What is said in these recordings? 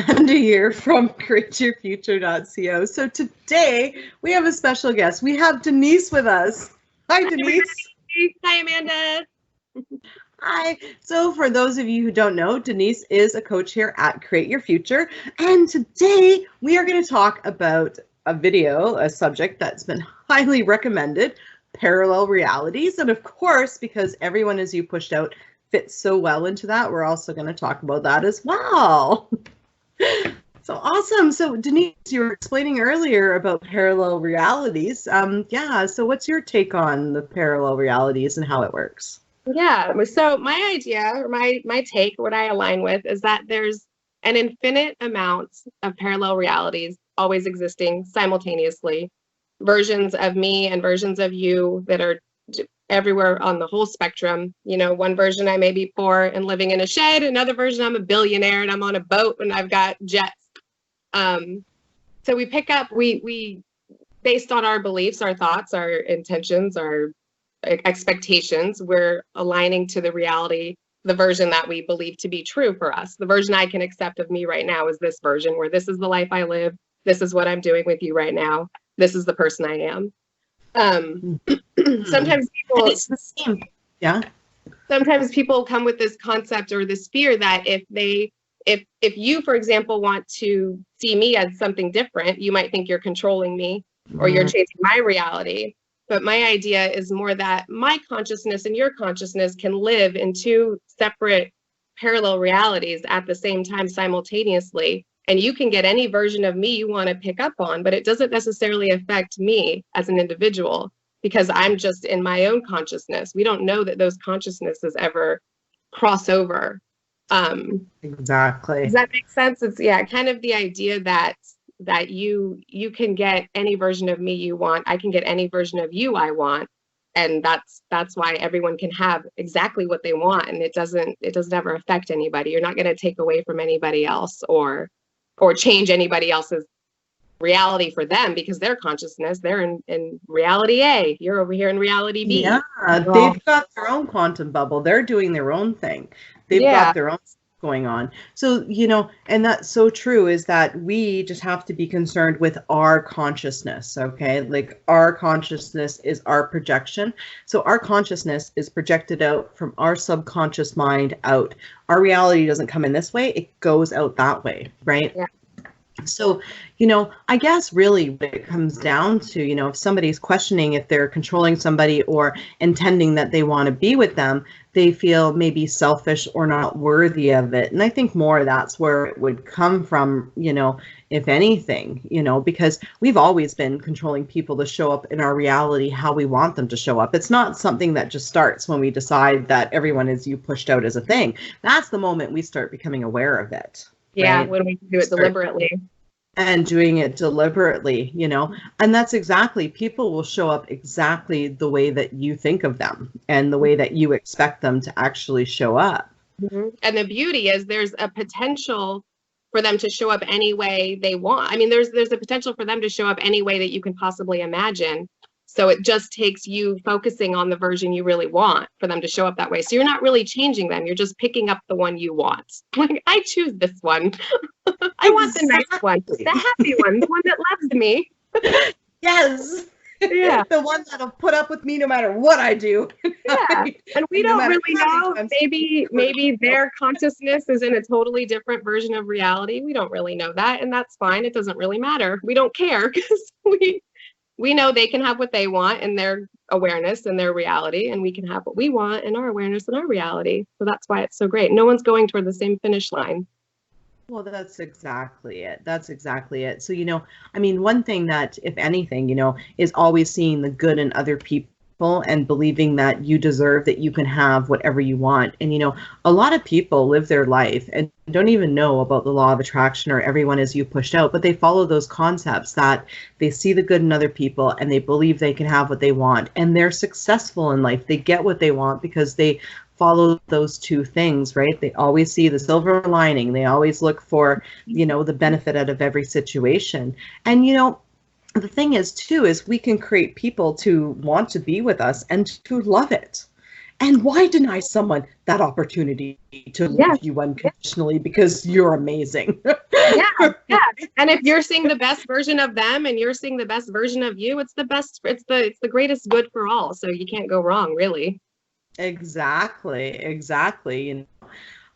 Andrea here from createyourfuture.co. So today we have a special guest. We have Denise with us. Hi, Denise. Hi, Amanda. Hi. So for those of you who don't know, Denise is a coach here at Create Your Future. And today we are going to talk about a subject that's been highly recommended, parallel realities. And of course, because everyone as you pushed out fits so well into that, we're also going to talk about that as well. So awesome. So Denise, you were explaining earlier about parallel realities. So what's your take on the parallel realities and how it works? Yeah, so my idea or my take, what I align with is that there's an infinite amount of parallel realities always existing simultaneously, versions of me and versions of you that are everywhere on the whole spectrum. You know, one version I may be poor and living in a shed, another version I'm a billionaire and I'm on a boat and I've got jets. So we pick up, we based on our beliefs, our thoughts, our intentions, our expectations, we're aligning to the reality, the version that we believe to be true for us. The version I can accept of me right now is this version where this is the life I live. This is what I'm doing with you right now. This is the person I am. Sometimes people, it's the same. Yeah. Sometimes people come with this concept or this fear that if you, for example, want to see me as something different, you might think you're controlling me or you're changing my reality. But my idea is more that my consciousness and your consciousness can live in two separate parallel realities at the same time simultaneously. And you can get any version of me you want to pick up on, but it doesn't necessarily affect me as an individual because I'm just in my own consciousness. We don't know that those consciousnesses ever cross over. Exactly. Does that make sense? It's kind of the idea that you can get any version of me you want. I can get any version of you I want. And that's why everyone can have exactly what they want. And it doesn't ever affect anybody. You're not going to take away from anybody else or change anybody else's reality for them because their consciousness, they're in reality A. You're over here in reality B. Yeah, they've got their own quantum bubble. They're doing their own thing. They've got their own going on. So, and that's so true, is that we just have to be concerned with our consciousness, okay? Like our consciousness is our projection. So our consciousness is projected out from our subconscious mind out. Our reality doesn't come in this way, it goes out that way, right? Yeah. So, I guess really what it comes down to, if somebody's questioning if they're controlling somebody or intending that they want to be with them, they feel maybe selfish or not worthy of it. And I think more that's where it would come from, if anything, because we've always been controlling people to show up in our reality how we want them to show up. It's not something that just starts when we decide that everyone is you pushed out as a thing. That's the moment we start becoming aware of it. Yeah, right? when we do it deliberately. And doing it deliberately, and that's exactly, people will show up exactly the way that you think of them and the way that you expect them to actually show up. Mm-hmm. And the beauty is there's a potential for them to show up any way they want. I mean, there's a potential for them to show up any way that you can possibly imagine. So it just takes you focusing on the version you really want for them to show up that way. So you're not really changing them. You're just picking up the one you want. Like, I choose this one. I want the nice one, the happy one, the one that loves me. Yes. Yeah. The one that'll put up with me no matter what I do. Yeah. And we don't really know. Maybe their consciousness is in a totally different version of reality. We don't really know that. And that's fine. It doesn't really matter. We don't care because we know they can have what they want in their awareness and their reality, and we can have what we want in our awareness and our reality. So that's why it's so great. No one's going toward the same finish line. Well, that's exactly it. That's exactly it. So, one thing that, if anything, is always seeing the good in other people and believing that you deserve, that you can have whatever you want. And, a lot of people live their life and don't even know about the law of attraction or everyone is you pushed out, but they follow those concepts that they see the good in other people and they believe they can have what they want, and they're successful in life. They get what they want because they follow those two things, right? They always see the silver lining. They always look for, the benefit out of every situation. And, the thing is too, is we can create people to want to be with us and to love it. And why deny someone that opportunity to love you unconditionally because you're amazing? Yeah. And if you're seeing the best version of them and you're seeing the best version of you, it's the greatest good for all. So you can't go wrong, really. Exactly. You know,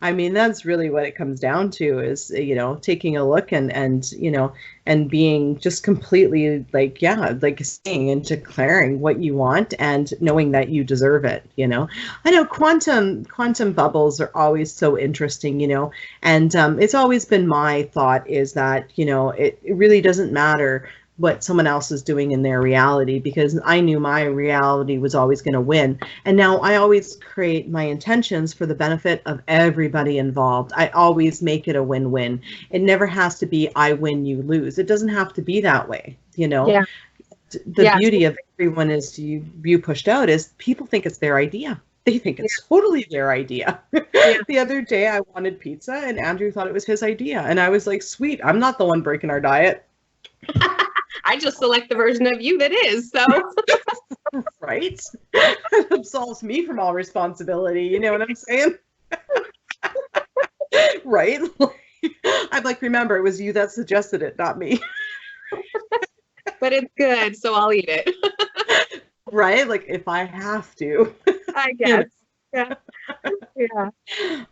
I mean, that's really what it comes down to is, you know, taking a look and, you know, and being just completely like, like saying and declaring what you want and knowing that you deserve it, you know. I know quantum bubbles are always so interesting, you know, and it's always been my thought is that, you know, it really doesn't matter what someone else is doing in their reality, because I knew my reality was always going to win. And now I always create my intentions for the benefit of everybody involved. I always make it a win-win. It never has to be I win, you lose. It doesn't have to be that way, you know. Yeah. The beauty of everyone is you pushed out is people think it's their idea. They think it's totally their idea. The other day I wanted pizza and Andrew thought it was his idea. And I was like, sweet, I'm not the one breaking our diet. I just select the version of you that is, so. Right? It absolves me from all responsibility, you know what I'm saying? Right? I'm like, remember, it was you that suggested it, not me. But it's good, so I'll eat it. Right? Like, if I have to. I guess. Yeah.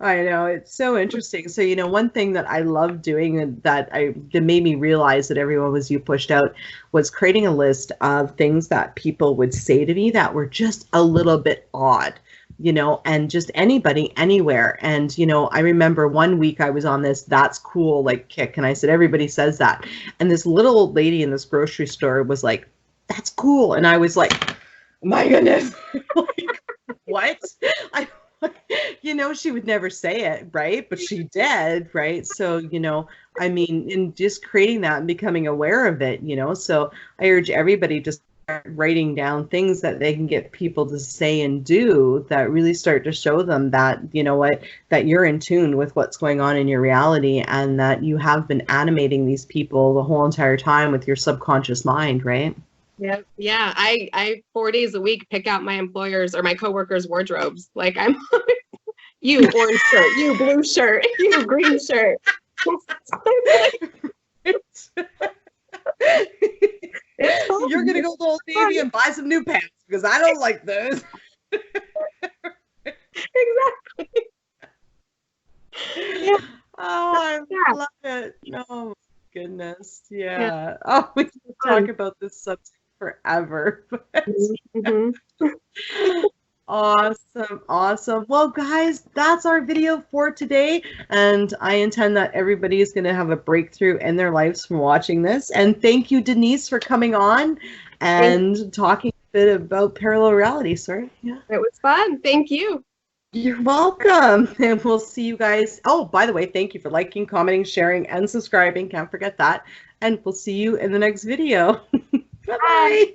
I know, it's so interesting. So, you know, one thing that I love doing and that made me realize that everyone was you pushed out was creating a list of things that people would say to me that were just a little bit odd, you know, and just anybody anywhere. And, you know, I remember one week I was on this "that's cool" like kick, and I said, everybody says that. And this little old lady in this grocery store was like, "That's cool." And I was like, my goodness. Like, what? You know, she would never say it, right? But she did, right? So, you know, I mean, in just creating that and becoming aware of it, you know, so I urge everybody to start writing down things that they can get people to say and do that really start to show them that, you know what, that you're in tune with what's going on in your reality and that you have been animating these people the whole entire time with your subconscious mind, right? Yeah. I 4 days a week pick out my employers or my coworkers' wardrobes. Like I'm you orange shirt, you blue shirt, you green shirt. You're gonna go to Old Navy and buy some new pants because I don't like those. Exactly. Yeah. Oh, I love it. Oh my goodness. Yeah. Oh, we can talk about this subject forever. Awesome. Well, guys, that's our video for today, and I intend that everybody is going to have a breakthrough in their lives from watching this. And thank you, Denise, for coming on and talking a bit about parallel reality. Sorry. Yeah, it was fun. Thank you. You're welcome. And we'll see you guys. Oh, by the way, thank you for liking, commenting, sharing, and subscribing. Can't forget that. And we'll see you in the next video. Bye-bye.